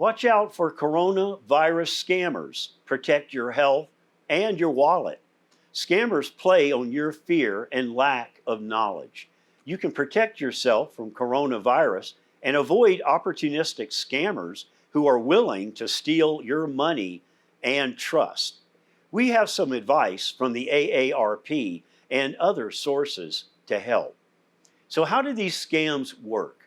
Watch out for coronavirus scammers. Protect your health and your wallet. Scammers play on your fear and lack of knowledge. You can protect yourself from coronavirus and avoid opportunistic scammers who are willing to steal your money and trust. We have some advice from the AARP and other sources to help. So, how do these scams work?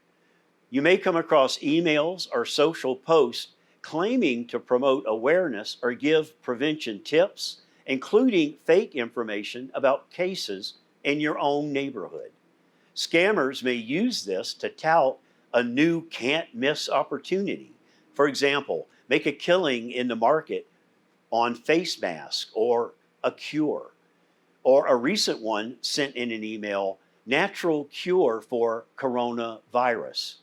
You may come across emails or social posts claiming to promote awareness or give prevention tips, including fake information about cases in your own neighborhood. Scammers may use this to tout a new can't miss opportunity. For example, make a killing in the market on face masks or a cure. Or a recent one sent in an email, natural cure for coronavirus.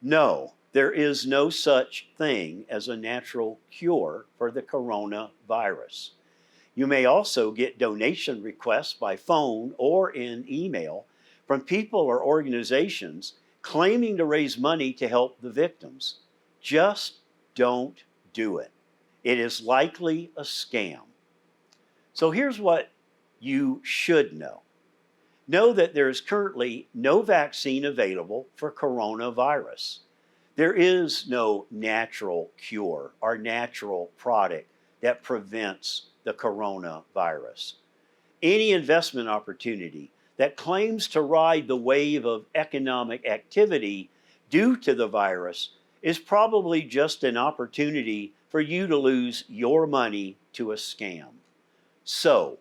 No, there is no such thing as a natural cure for the coronavirus. You may also get donation requests by phone or in email from people or organizations claiming to raise money to help the victims. Just don't do it. It is likely a scam. So here's what you should know. Know that there is currently no vaccine available for coronavirus. There is no natural cure or natural product that prevents the coronavirus. Any investment opportunity that claims to ride the wave of economic activity due to the virus is probably just an opportunity for you to lose your money to a scam. So,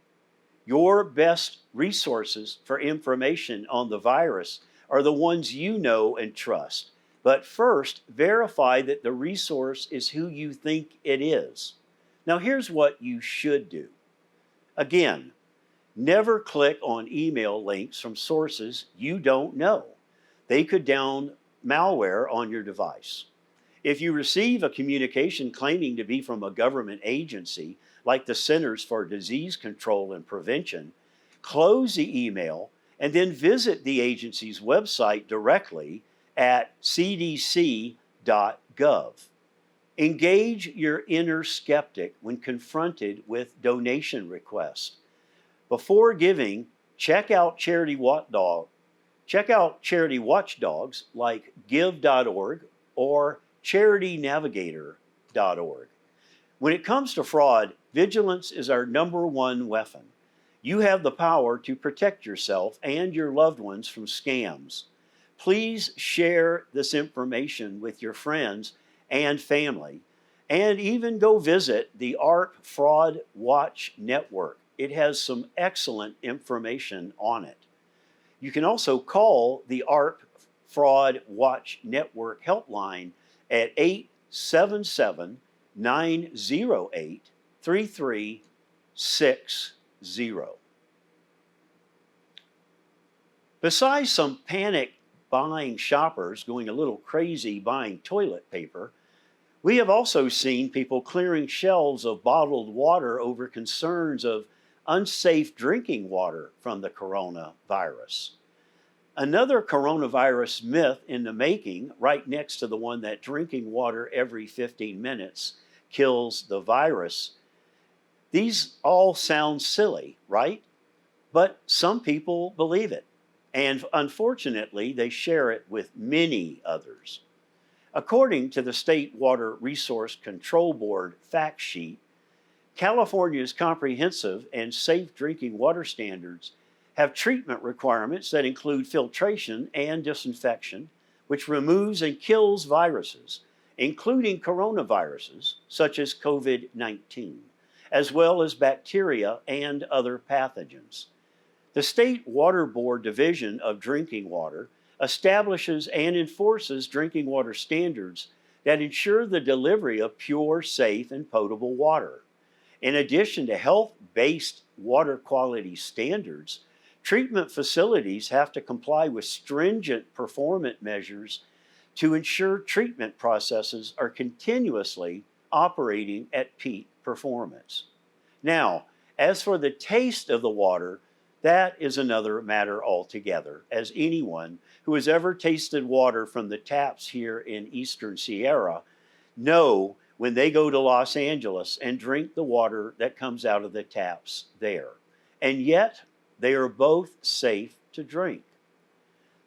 your best resources for information on the virus are the ones you know and trust. But first, verify that the resource is who you think it is. Now, here's what you should do. Again, never click on email links from sources you don't know. They could down malware on your device. If you receive a communication claiming to be from a government agency, like the Centers for Disease Control and Prevention, close the email and then visit the agency's website directly at cdc.gov. Engage your inner skeptic when confronted with donation requests. Before giving, check out charity watchdogs like give.org or charitynavigator.org. When it comes to fraud, vigilance is our number one weapon. You have the power to protect yourself and your loved ones from scams. Please share this information with your friends and family, and even go visit the ARP Fraud Watch Network. It has some excellent information on it. You can also call the ARP Fraud Watch Network helpline at 877-908-3360. Besides some panic buying shoppers going a little crazy buying toilet paper, we have also seen people clearing shelves of bottled water over concerns of unsafe drinking water from the coronavirus. Another coronavirus myth in the making, right next to the one that drinking water every 15 minutes kills the virus. These all sound silly, right? But some people believe it. And unfortunately, they share it with many others. According to the State Water Resource Control Board fact sheet, California's comprehensive and safe drinking water standards have treatment requirements that include filtration and disinfection, which removes and kills viruses, including coronaviruses such as COVID-19, as well as bacteria and other pathogens. The State Water Board Division of Drinking Water establishes and enforces drinking water standards that ensure the delivery of pure, safe, and potable water. In addition to health-based water quality standards, treatment facilities have to comply with stringent performance measures to ensure treatment processes are continuously operating at peak performance. Now, as for the taste of the water, that is another matter altogether, as anyone who has ever tasted water from the taps here in Eastern Sierra know when they go to Los Angeles and drink the water that comes out of the taps there. And yet, they are both safe to drink.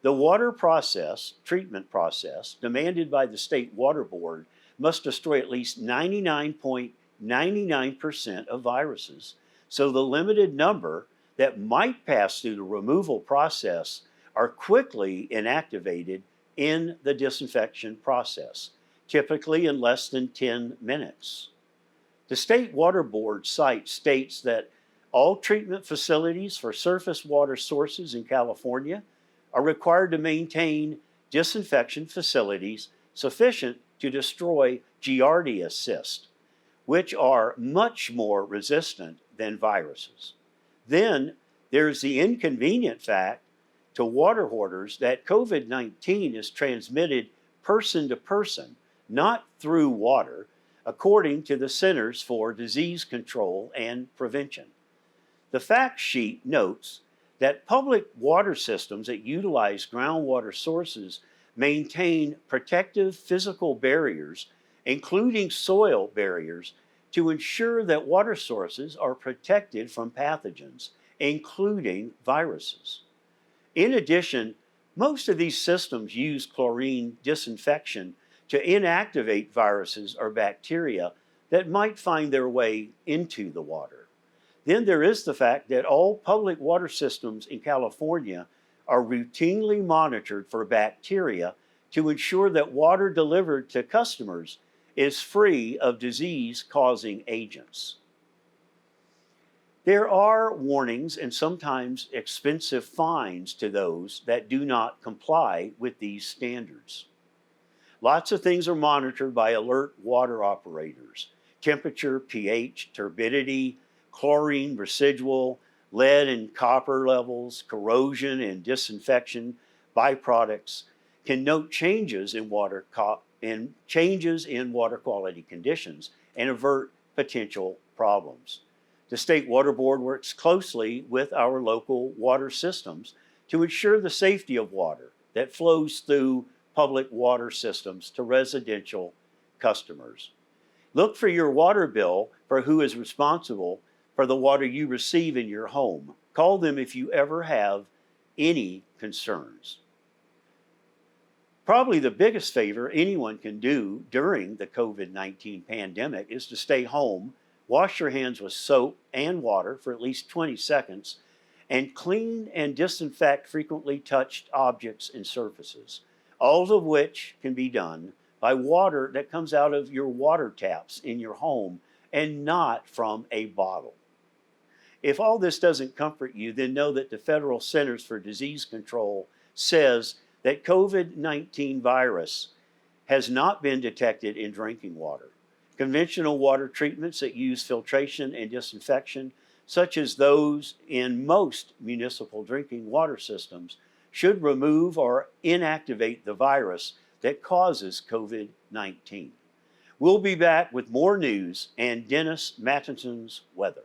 The water treatment process, demanded by the State Water Board, must destroy at least 99.99% of viruses, so the limited number that might pass through the removal process are quickly inactivated in the disinfection process, typically in less than 10 minutes. The State Water Board site states that all treatment facilities for surface water sources in California are required to maintain disinfection facilities sufficient to destroy Giardia cysts, which are much more resistant than viruses. Then there's the inconvenient fact to water hoarders that COVID-19 is transmitted person to person, not through water, according to the Centers for Disease Control and Prevention. The fact sheet notes that public water systems that utilize groundwater sources maintain protective physical barriers, including soil barriers, to ensure that water sources are protected from pathogens, including viruses. In addition, most of these systems use chlorine disinfection to inactivate viruses or bacteria that might find their way into the water. Then there is the fact that all public water systems in California are routinely monitored for bacteria to ensure that water delivered to customers is free of disease-causing agents. There are warnings and sometimes expensive fines to those that do not comply with these standards. Lots of things are monitored by alert water operators: temperature, pH, turbidity, chlorine residual, lead and copper levels, corrosion and disinfection byproducts can note changes in water quality conditions and avert potential problems. The State Water Board works closely with our local water systems to ensure the safety of water that flows through public water systems to residential customers. Look for your water bill for who is responsible for the water you receive in your home. Call them if you ever have any concerns. Probably the biggest favor anyone can do during the COVID-19 pandemic is to stay home, wash your hands with soap and water for at least 20 seconds, and clean and disinfect frequently touched objects and surfaces, all of which can be done by water that comes out of your water taps in your home and not from a bottle. If all this doesn't comfort you, then know that the Federal Centers for Disease Control says that COVID-19 virus has not been detected in drinking water. Conventional water treatments that use filtration and disinfection, such as those in most municipal drinking water systems, should remove or inactivate the virus that causes COVID-19. We'll be back with more news and Dennis Mattinson's weather.